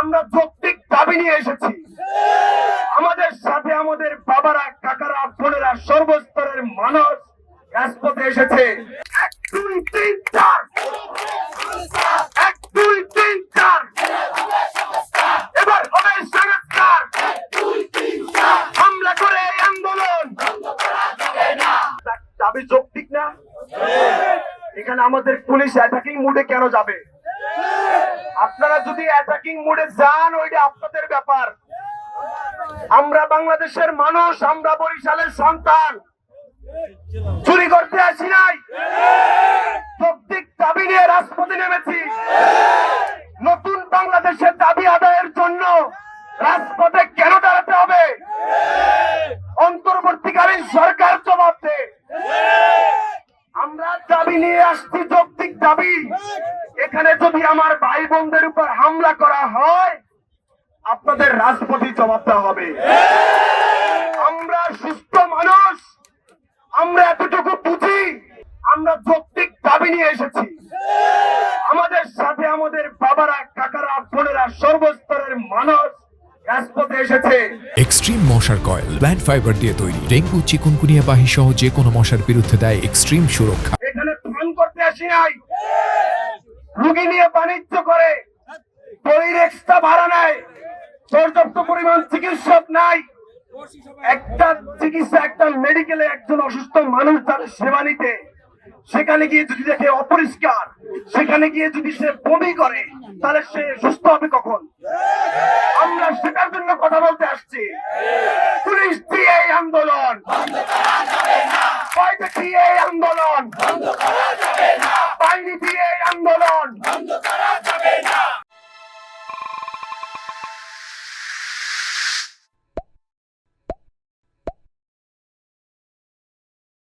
আমরা যৌক্তিক দাবি নিয়ে এসেছি। আমাদের সাথে আমাদের বাবারা, কাকারা, বোনেরা, সর্বস্তরের মানুষ রাজপথে এসেছে। 1 2 3 4 1 2 3 4 এবার হবে সংস্কার। হামলা করে এই আন্দোলন দাবি যৌক্তিক না? এখানে আমাদের পুলিশ অ্যাটাকিং মুডে কেন যাবে? আপনারা যদি অ্যাটাকিং মুডে যান, ওইটা আপনাদের ব্যাপার। আমরা বাংলাদেশের মানুষ, আমরা বরিশালের সন্তান, চুরি করতে আসি নাই। যৌক্তিক দাবি নিয়ে রাজপথে নেমেছি। নতুন বাংলাদেশের দাবি আদায়ের জন্য রাজপথে কেন দাঁড়াতে হবে? অন্তর্বর্তীকালীন সরকার জবাব দেয়। আমরা দাবি নিয়ে আসছি, যৌক্তিক দাবি। এখানে যদি আমার ভাই বোনদের উপর হামলা করা হয়, আপনাদের রাজপথে জবাব দেওয়া হবে। আমরা সুস্থ মানুষ, আমরা এতটুকু বুঝি। আমরা যৌক্তিক দাবি নিয়ে এসেছি। আমাদের সাথে আমাদের বাবারা, কাকারা, বোনেরা, সর্বস্তরের মানুষ রাজপথে এসেছে। এক্সট্রিম মশার কয়েল প্ল্যান্ট ফাইবার দিয়ে তৈরি, ডেঙ্গু, চিকুনগুনিয়া বাহি সহ যে কোনো মশার বিরুদ্ধে দেয় এক্সট্রিম সুরক্ষা। এখানে ফান করতে আসি নাই। রোগী নিয়ে বাণিজ্য করে, বইয়ের এক্সট্রা ভাড়া নেয়, পর্যাপ্ত পরিমাণ চিকিৎসক নাই। একটা চিকিৎসা, একটা মেডিকেলে একজন অসুস্থ মানুষ তার সেবা নিতে, সেখানে গিয়ে যদি দেখে অপরিষ্কার, সেখানে গিয়ে যদি সে বমি করে, তাহলে সে সুস্থ হবে কখন? আমরা সেটার জন্য কথা বলতে আসছি। পুলিশ দিয়ে এই আন্দোলন, এই আন্দোলন